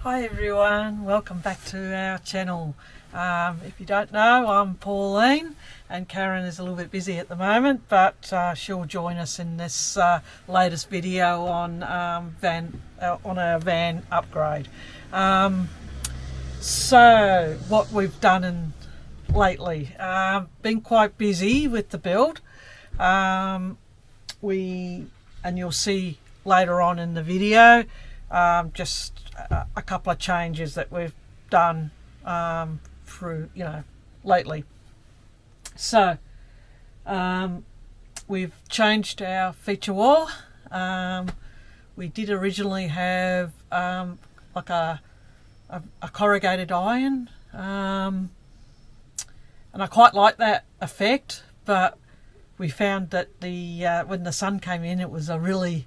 Hi everyone, welcome back to our channel. If you don't know, I'm Pauline and Karen is a little bit busy at the moment, but she'll join us in this latest video on our van upgrade. So what we've done lately, been quite busy with the build. And you'll see later on in the video just a couple of changes that we've done through lately. So we've changed our feature wall. We did originally have like a corrugated iron, and I quite like that effect, but we found that when the sun came in, it was a really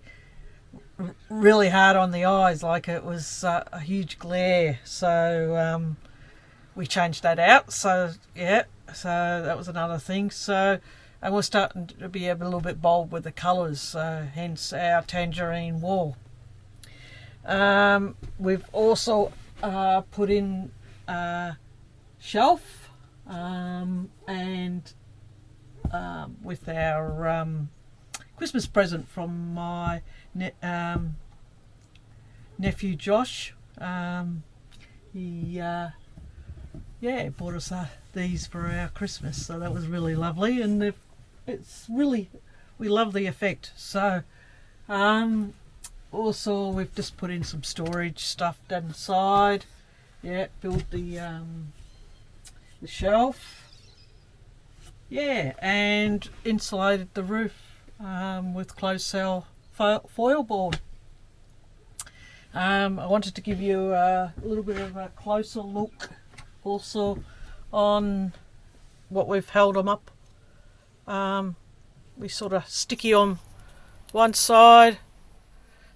hard on the eyes, like it was a huge glare. So we changed that out. So that was another thing. So, and we're starting to be a little bit bold with the colours, so hence our tangerine wall. We've also put in a shelf, and with our Christmas present from my nephew Josh. He bought us these for our Christmas, so that was really lovely, and we love the effect. So also we've just put in some storage stuff down the side. Built the shelf, and insulated the roof with closed cell foil board. I wanted to give you a little bit of a closer look also on what we've held them up. We sort of sticky on one side,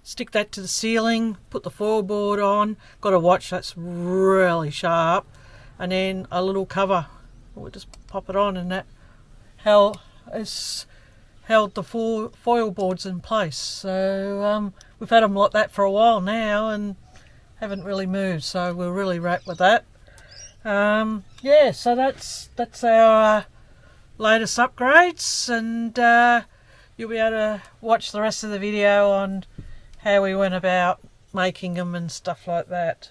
stick that to the ceiling, put the foil board on, got a watch that's really sharp, and then a little cover. We'll just pop it on, and that held the foil boards in place. So we've had them like that for a while now and haven't really moved, so we're really wrapped with that. So that's our latest upgrades, and you'll be able to watch the rest of the video on how we went about making them and stuff like that.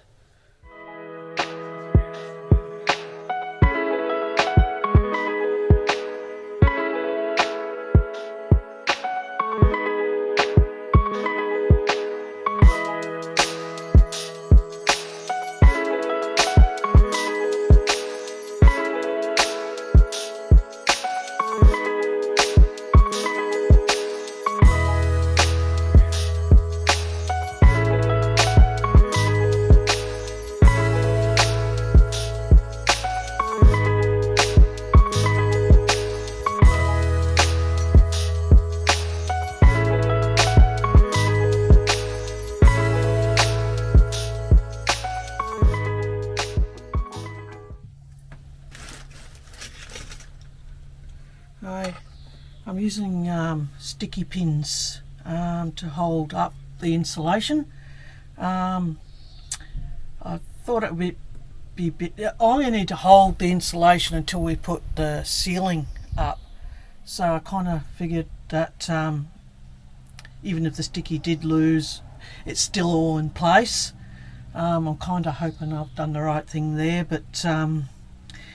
I'm using sticky pins to hold up the insulation. I thought it would be a bit... I only need to hold the insulation until we put the ceiling up. So I kind of figured that even if the sticky did lose, it's still all in place. I'm kind of hoping I've done the right thing there, but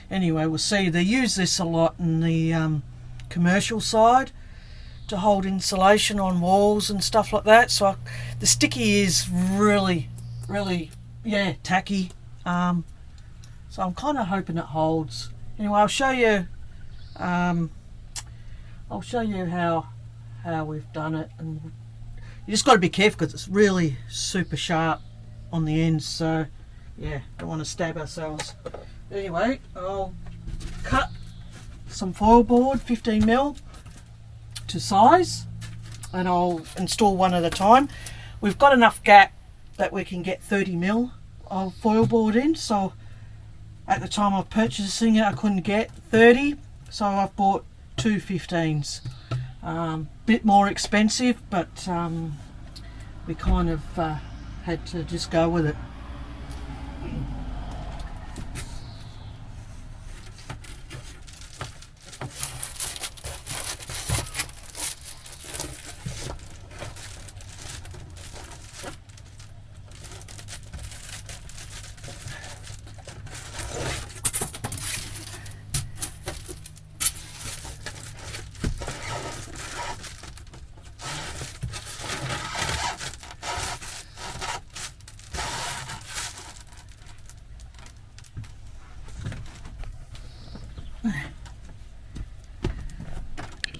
anyway, we'll see. They use this a lot in the commercial side to hold insulation on walls and stuff like that. So the sticky is really tacky. So I'm kind of hoping it holds. Anyway, I'll show you how we've done it, and you just got to be careful because it's really super sharp on the ends. So don't want to stab ourselves. Anyway, I'll cut some foil board 15mm to size, and I'll install one at a time. We've got enough gap that we can get 30mm of foil board in, so at the time of purchasing it I couldn't get 30, so I've bought two 15s. Bit more expensive, but we kind of had to just go with it.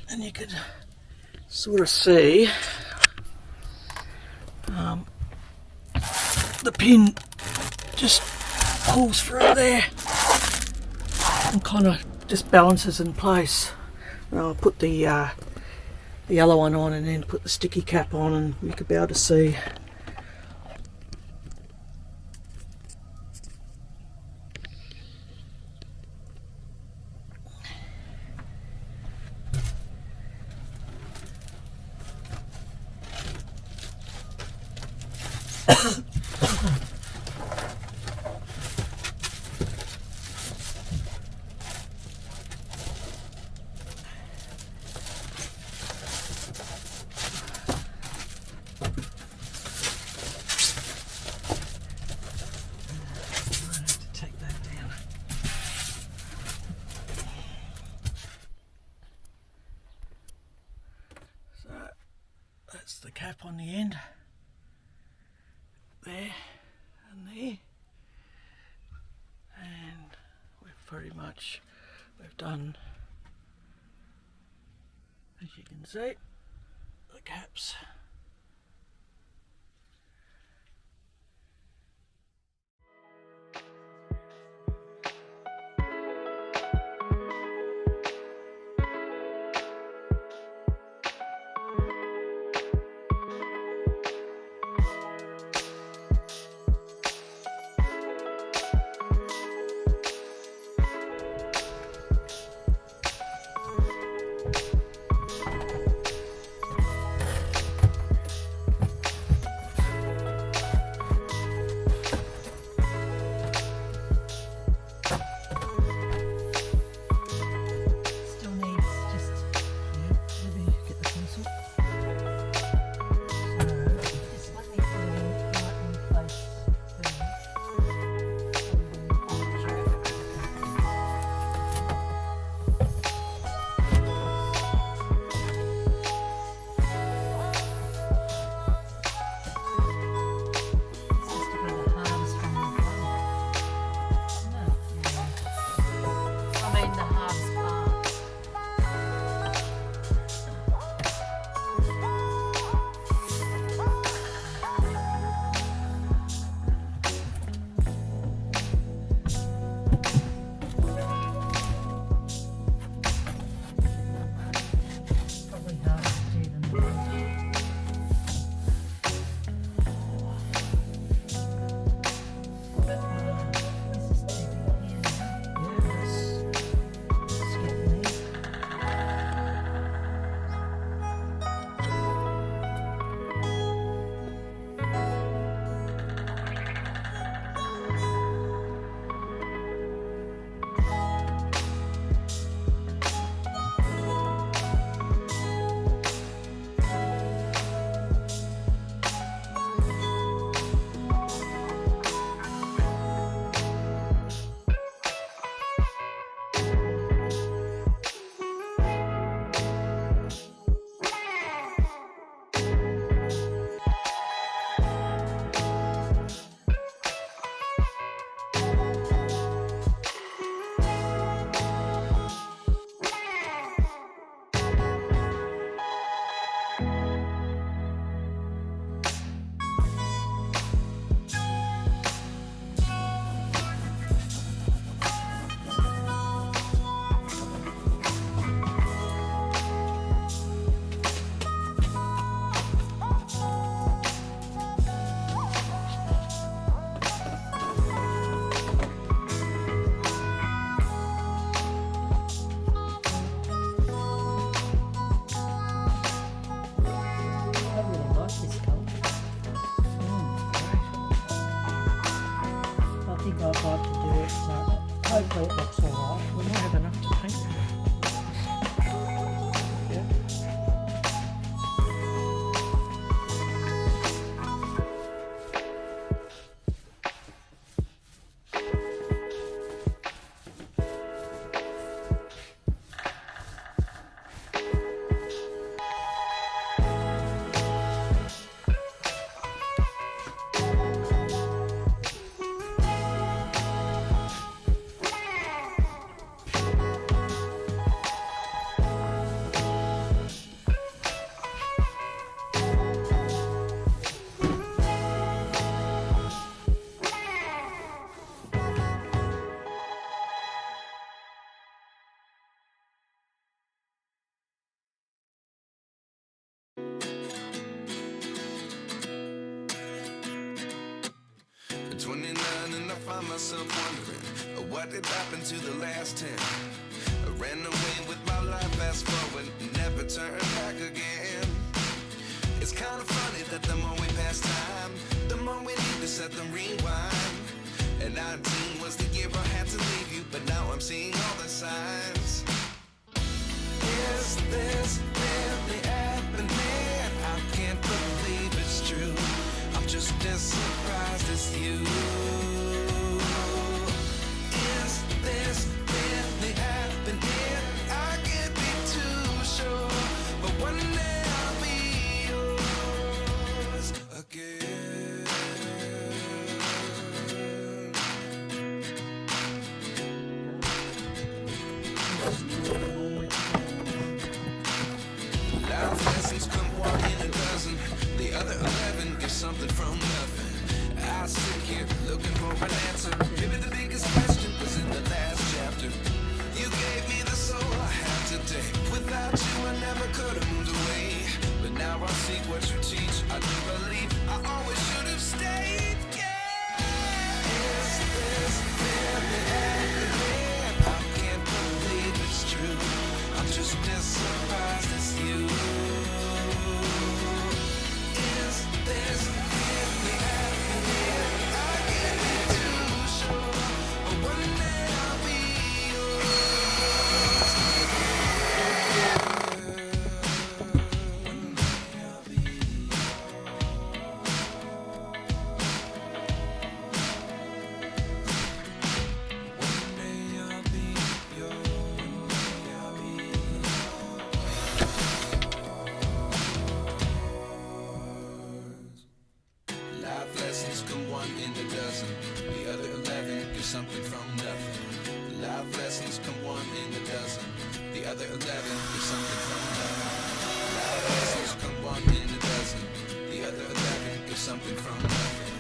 And you can sort of see the pin just pulls through there and kind of just balances in place. And I'll put the yellow one on and then put the sticky cap on, and you could be able to see. That's the cap on the end, there and there, and we've done, as you can see, the caps. think I'd like to do it, so hopefully it looks alright. We might have enough to paint. Yeah. At 29 and I find myself wondering what did happen to the last 10. I ran away with my life, fast forward, never turn back again. It's kind of funny that the more we pass time, the more we need to set them rewind. And 19 was the year I had to leave you, but now I'm seeing all the signs. Is this really happening? I can't believe it's true. I'm just as surprised as you. Is this really happening? I can't be too sure, but one day I'll be yours again. Life lessons come one in a dozen. The other 11 get something from nothing. I sit here looking for an answer. Maybe the biggest question was in the last chapter. You gave me the soul I have today. Without you I never could have moved away. But now I see what you teach. I do believe I always should have stayed. Yeah. Is this really happening? I can't believe it's true. I'm just as surprised as you. Is this really happening? I can't be too sure, but one day I'll be yours. One day I'll be Life lessons come one in a dozen. The other 11 give something from nothing. Life lessons come one in a dozen. The other 11 give something from nothing. Life lessons come one in a dozen. The other 11 give something from nothing.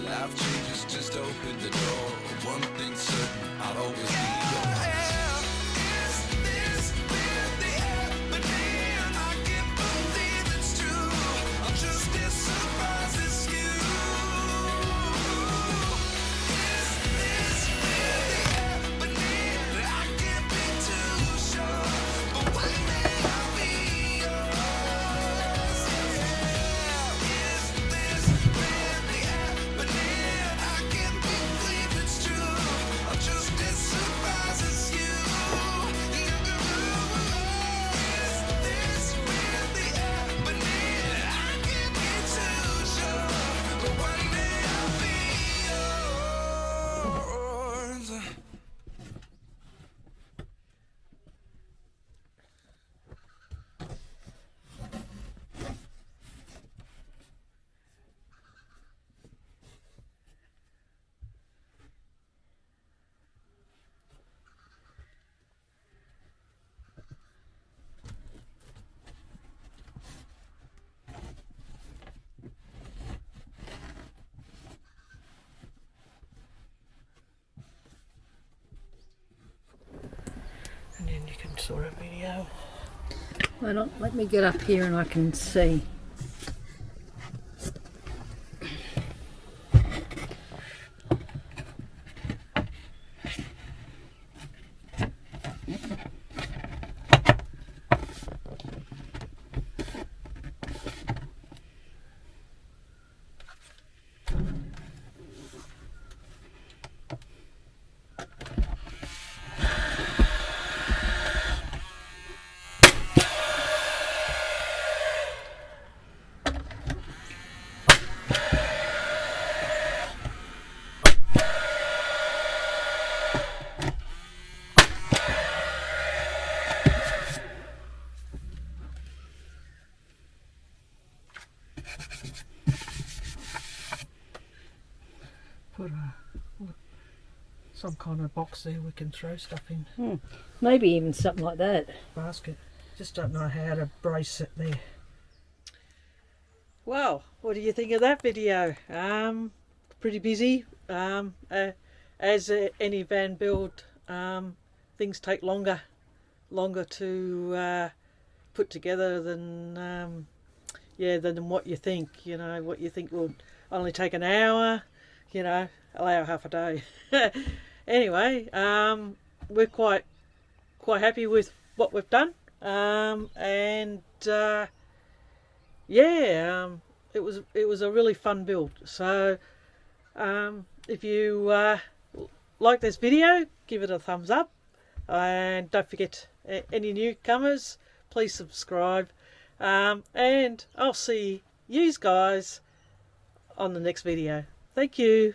Life changes just open the door. One thing's certain, I'll always be yours. Is this really happening? I can't believe it's true. I'm just as surprised as you. Is this really happening? I can't be too sure, but one day I'll be yours. Is this really happening? I can't believe it's true. I'm just as surprised as you. Is this really happening? I can't be too sure, but one day I'll be yours. And then you can sort of video. Why not let me get up here and I can see. put some kind of box there we can throw stuff in. Maybe even something like that. Basket. Just don't know how to brace it there. Well, what do you think of that video? Pretty busy. As any van build, things take longer to put together than than what you think. You know, what you think will only take an hour, you know, allow half a day. Anyway, we're quite happy with what we've done, it was a really fun build. So if you like this video, give it a thumbs up, and don't forget, any newcomers, please subscribe, and I'll see you guys on the next video. Thank you.